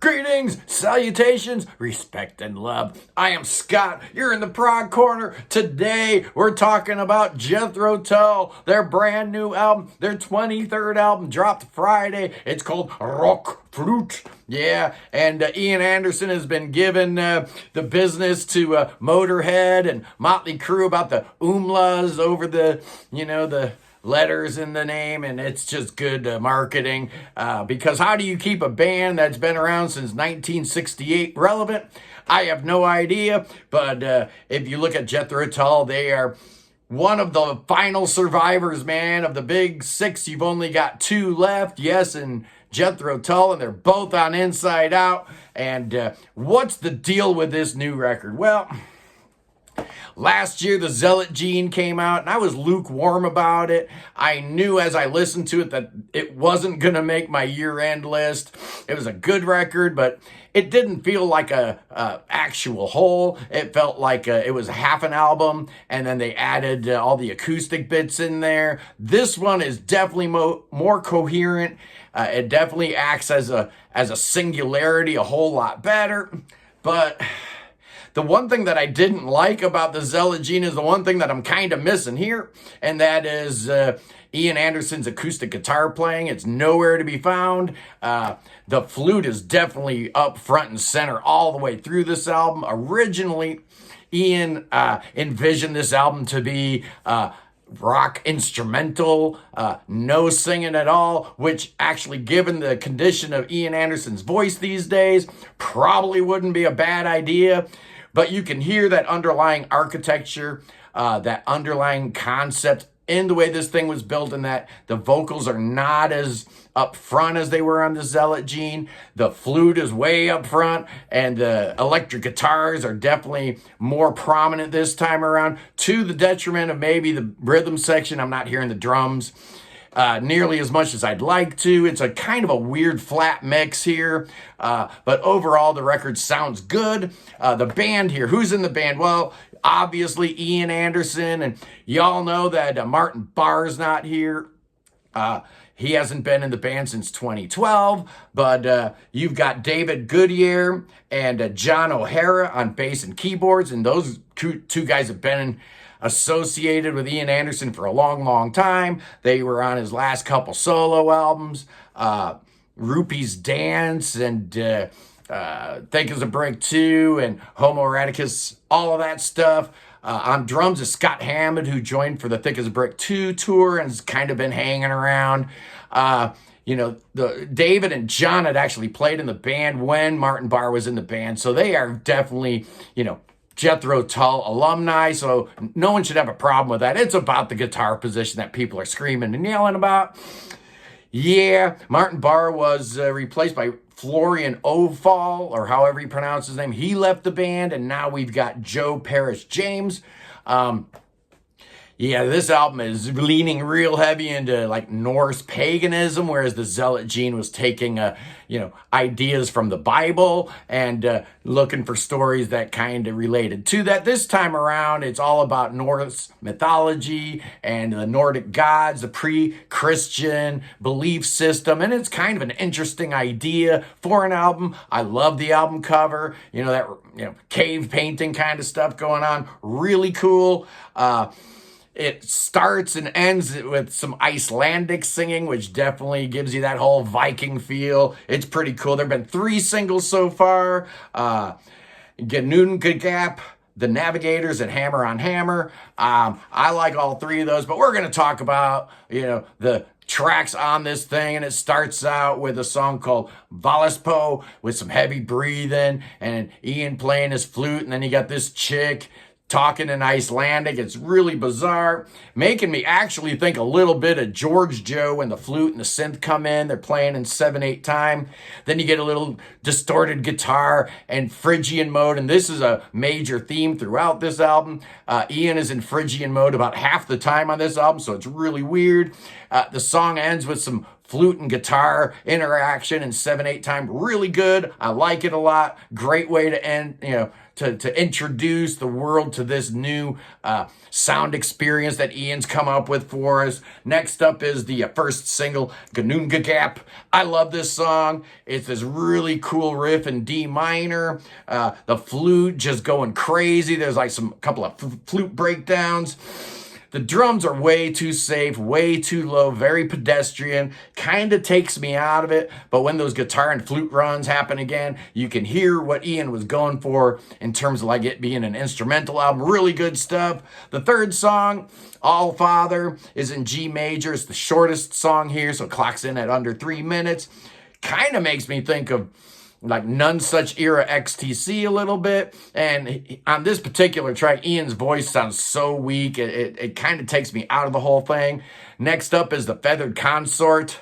Greetings, salutations, respect, and love. I am Scott. You're in the Prog Corner. Today, we're talking about Jethro Tull, their brand new album, their 23rd album, dropped Friday. It's called RökFlöte. Yeah, and Ian Anderson has been given the business to Motorhead and Motley Crue about the umlas over the letters in the name, and it's just good marketing, because how do you keep a band that's been around since 1968 relevant? I have no idea, but if you look at Jethro Tull, they are one of the final survivors, man. Of the big six, you've only got two left, Yes and Jethro Tull, and they're both on Inside Out. And what's the deal with this new record? Well, last year, the Zealot Gene came out, and I was lukewarm about it. I knew as I listened to it that it wasn't going to make my year-end list. It was a good record, but it didn't feel like a actual whole. It felt like it was half an album, and then they added all the acoustic bits in there. This one is definitely more coherent. It definitely acts as a singularity a whole lot better, but the one thing that I didn't like about the Zealot Gene is the one thing that I'm kind of missing here, and that is Ian Anderson's acoustic guitar playing. It's nowhere to be found. The flute is definitely up front and center all the way through this album. Originally, Ian envisioned this album to be rock instrumental, no singing at all, which actually, given the condition of Ian Anderson's voice these days, probably wouldn't be a bad idea. But you can hear that underlying architecture, that underlying concept in the way this thing was built, and that the vocals are not as up front as they were on the Zealot Gene. The flute is way up front, and the electric guitars are definitely more prominent this time around, to the detriment of maybe the rhythm section. I'm not hearing the drums nearly as much as I'd like to. It's a kind of a weird flat mix here, but overall the record sounds good. The band here, who's in the band? Well, obviously Ian Anderson, and y'all know that Martin Barr's not here. He hasn't been in the band since 2012, but you've got David Goodyear and John O'Hara on bass and keyboards, and those two guys have been associated with Ian Anderson for a long, long time. They were on his last couple solo albums, Rupee's Dance and Think Is a Break 2 and Homo Eroticus, all of that stuff. On drums is Scott Hammond, who joined for the Thick as a Brick 2 tour and has kind of been hanging around. David and John had actually played in the band when Martin Barr was in the band, so they are definitely, Jethro Tull alumni, so no one should have a problem with that. It's about the guitar position that people are screaming and yelling about. Yeah, Martin Barr was replaced by Florian Ovall, or however you pronounce his name. He left the band, and now we've got Joe Parrish James. This album is leaning real heavy into like Norse paganism, whereas the Zealot Gene was taking ideas from the Bible and looking for stories that kind of related to that. This time around, it's all about Norse mythology and the Nordic gods, the pre-Christian belief system, and it's kind of an interesting idea for an album. I love the album cover, that cave painting kind of stuff going on. Really cool. It starts and ends with some Icelandic singing, which definitely gives you that whole Viking feel. It's pretty cool. There have been 3 singles so far. Ginnungagap, The Navigators, and Hammer on Hammer. I like all 3 of those, but we're going to talk about, the tracks on this thing, and it starts out with a song called Valispo with some heavy breathing and Ian playing his flute, and then you got this chick talking in Icelandic. It's really bizarre, making me actually think a little bit of George Joe when the flute and the synth come in. They're playing in 7/8 time. Then you get a little distorted guitar and Phrygian mode, and this is a major theme throughout this album. Ian is in Phrygian mode about half the time on this album, so it's really weird. The song ends with some flute and guitar interaction in 7/8 time. Really good. I like it a lot. Great way to end, to introduce the world to this new sound experience that Ian's come up with for us. Next up is the first single, Ginnungagap. I love this song. It's this really cool riff in D minor. The flute just going crazy. There's like some couple of flute breakdowns. The drums are way too safe, way too low, very pedestrian, kind of takes me out of it. But when those guitar and flute runs happen again, you can hear what Ian was going for in terms of like it being an instrumental album. Really good stuff. The third song, Allfather, is in G major. It's the shortest song here, so it clocks in at under 3 minutes. Kind of makes me think of like None Such Era XTC a little bit. And on this particular track, Ian's voice sounds so weak. It kind of takes me out of the whole thing. Next up is the Feathered Consort.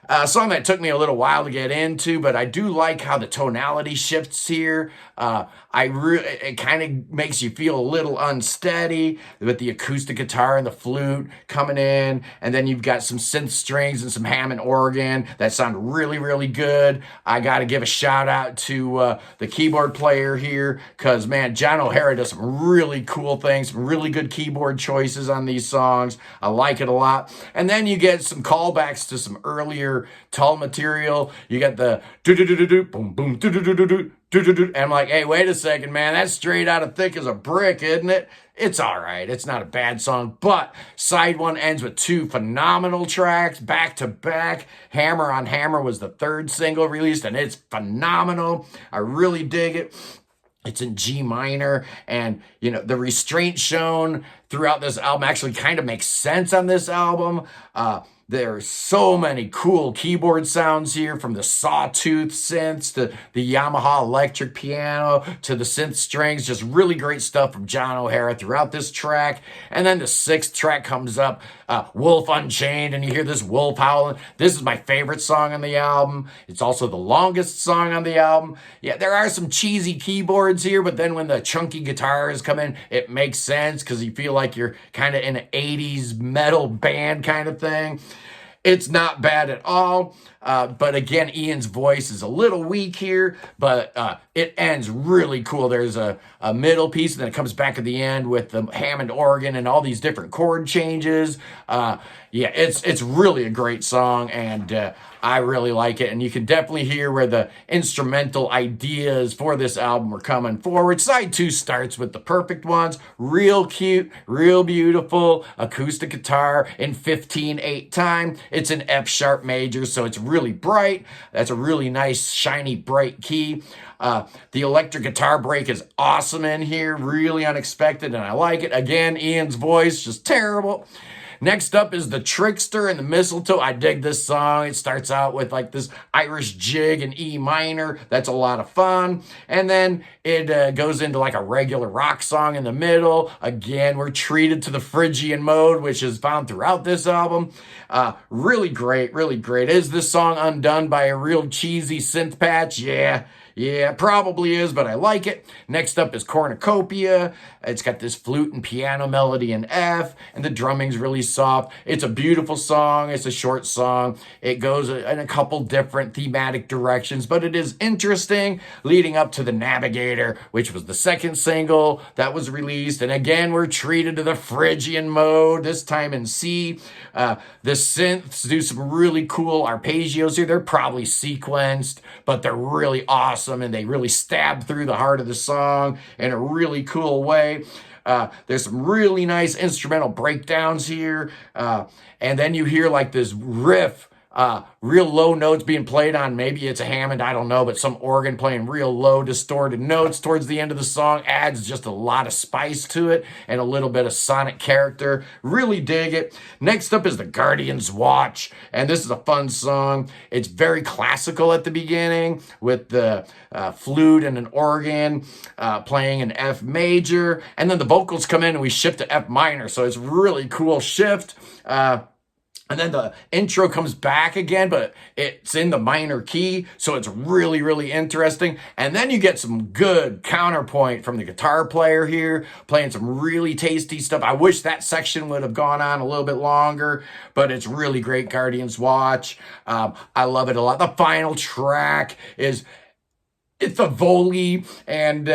A song that took me a little while to get into, but I do like how the tonality shifts here. It kind of makes you feel a little unsteady with the acoustic guitar and the flute coming in, and then you've got some synth strings and some Hammond organ that sound really, really good. I got to give a shout out to the keyboard player here, because man, John O'Hara does some really cool things, some really good keyboard choices on these songs. I like it a lot. And then you get some callbacks to some earlier Tull material. You got the do-do-do-do-do, boom, boom, do-do-do-do-do, do-do-do. And I'm like, hey, wait a second, man. That's straight out of Thick as a Brick, isn't it? It's all right. It's not a bad song, but side one ends with 2 phenomenal tracks back to back. Hammer on Hammer was the 3rd single released, and it's phenomenal. I really dig it. It's in G minor, and you know, the restraint shown throughout this album actually kind of makes sense on this album. There's so many cool keyboard sounds here, from the sawtooth synths to the Yamaha electric piano to the synth strings. Just really great stuff from John O'Hara throughout this track. And then the 6th track comes up, Wolf Unchained, and you hear this wolf howling. This is my favorite song on the album. It's also the longest song on the album. Yeah, there are some cheesy keyboards here, but then when the chunky guitars come in, it makes sense because you feel like you're kind of in an 80s metal band kind of thing. It's not bad at all, but again, Ian's voice is a little weak here, but it ends really cool. There's a middle piece, and then it comes back at the end with the Hammond organ and all these different chord changes. Yeah, it's really a great song, and I really like it, and you can definitely hear where the instrumental ideas for this album are coming forward. Side 2 starts with the perfect ones. Real cute, real beautiful acoustic guitar in 15/8 time. It's an F sharp major, so it's really bright. That's a really nice, shiny, bright key. The electric guitar break is awesome in here, really unexpected, and I like it. Again, Ian's voice, just terrible. Next up is the Trickster and the Mistletoe. I dig this song. It starts out with like this Irish jig in E minor. That's a lot of fun. And then it goes into like a regular rock song in the middle. Again, we're treated to the Phrygian mode, which is found throughout this album. Really great, really great. Is this song undone by a real cheesy synth patch? Yeah, probably is, but I like it. Next up is Cornucopia. It's got this flute and piano melody in F, and the drumming's really soft. It's a beautiful song. It's a short song. It goes in a couple different thematic directions, but it is interesting, leading up to the Navigator, which was the 2nd single that was released. And again, we're treated to the Phrygian mode, this time in C. The synths do some really cool arpeggios here. They're probably sequenced, but they're really awesome, and they really stab through the heart of the song in a really cool way. There's some really nice instrumental breakdowns here, and then you hear like this riff, real low notes being played on, maybe it's a Hammond, I don't know, but some organ playing real low distorted notes towards the end of the song adds just a lot of spice to it and a little bit of sonic character. Really dig it. Next up is the Guardian's Watch, and this is a fun song. It's very classical at the beginning with the flute and an organ playing an F major, and then the vocals come in and we shift to F minor, so it's a really cool shift. And then the intro comes back again, but it's in the minor key, so it's really, really interesting. And then you get some good counterpoint from the guitar player here, playing some really tasty stuff. I wish that section would have gone on a little bit longer, but it's really great, Guardian's Watch. I love it a lot. The final track is it's a volley, and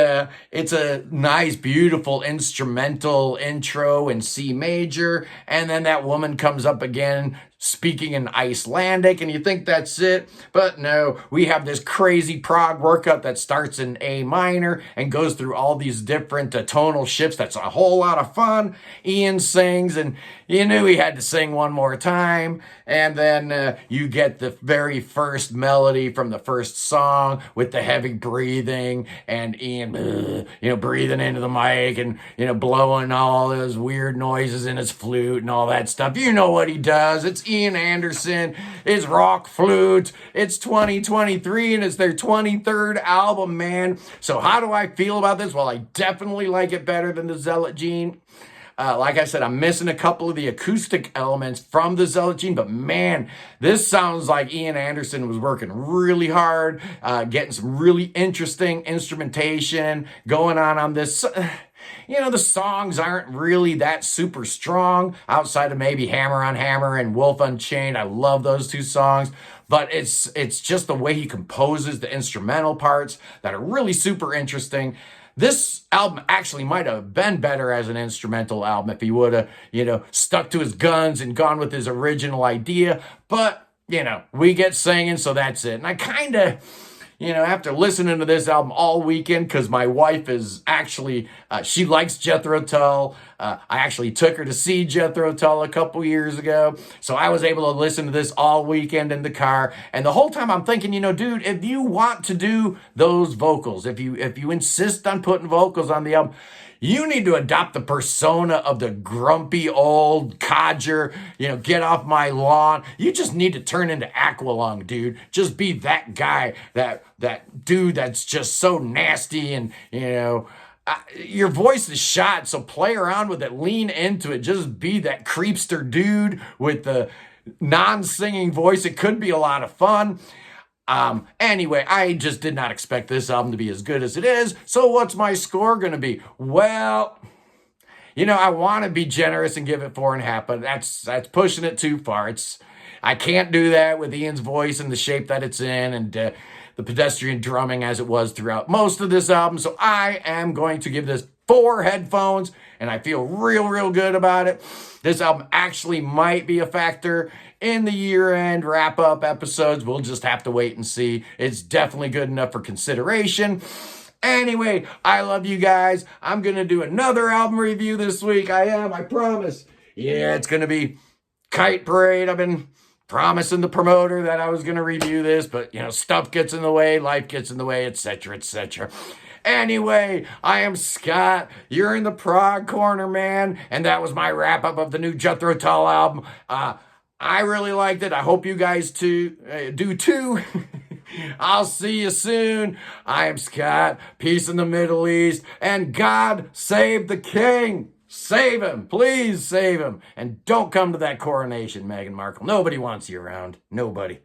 it's a nice, beautiful instrumental intro in C major, and then that woman comes up again speaking in Icelandic, and you think that's it, but no, we have this crazy Prog workup that starts in A minor and goes through all these different tonal shifts. That's a whole lot of fun. Ian sings, and you knew he had to sing one more time, and then you get the very first melody from the first song with the heavy breathing, and Ian, breathing into the mic and, blowing all those weird noises in his flute and all that stuff. You know what he does. It's Ian Anderson. It's RökFlöte. It's 2023, and it's their 23rd album, man. So how do I feel about this? Well, I definitely like it better than the Zealot Gene. Like I said, I'm missing a couple of the acoustic elements from the Zealot Gene, but man, this sounds like Ian Anderson was working really hard, getting some really interesting instrumentation going on this. The songs aren't really that super strong outside of maybe Hammer on Hammer and Wolf Unchained. I love those two songs, but it's just the way he composes the instrumental parts that are really super interesting. This album actually might have been better as an instrumental album if he would have, stuck to his guns and gone with his original idea. But, we get singing, so that's it. And I kind of, after listening to this album all weekend, because my wife is actually, she likes Jethro Tull. I actually took her to see Jethro Tull a couple years ago. So I was able to listen to this all weekend in the car. And the whole time I'm thinking, dude, if you want to do those vocals, if you insist on putting vocals on the album, you need to adopt the persona of the grumpy old codger, get off my lawn. You just need to turn into Aqualung, dude. Just be that guy, that dude that's just so nasty, and, your voice is shot, so play around with it, lean into it. Just be that creepster dude with the non-singing voice. It could be a lot of fun. Anyway, I just did not expect this album to be as good as it is. So what's my score going to be? Well, I want to be generous and give it 4.5, but that's pushing it too far. I can't do that with Ian's voice and the shape that it's in, and the pedestrian drumming as it was throughout most of this album. So I am going to give this 4 headphones, and I feel real good about it. This album actually might be a factor in the year-end wrap-up episodes. We'll just have to wait and see. It's definitely good enough for consideration. Anyway, I love you guys. I'm going to do another album review this week. I promise. Yeah, it's going to be Kite Parade. I've been promising the promoter that I was going to review this, but, stuff gets in the way, life gets in the way, etc., etc. Anyway, I am Scott. You're in the Prog Corner, man. And that was my wrap-up of the new Jethro Tull album. I really liked it. I hope you guys do too. I'll see you soon. I am Scott. Peace in the Middle East. And God save the king. Save him. Please save him. And don't come to that coronation, Meghan Markle. Nobody wants you around. Nobody.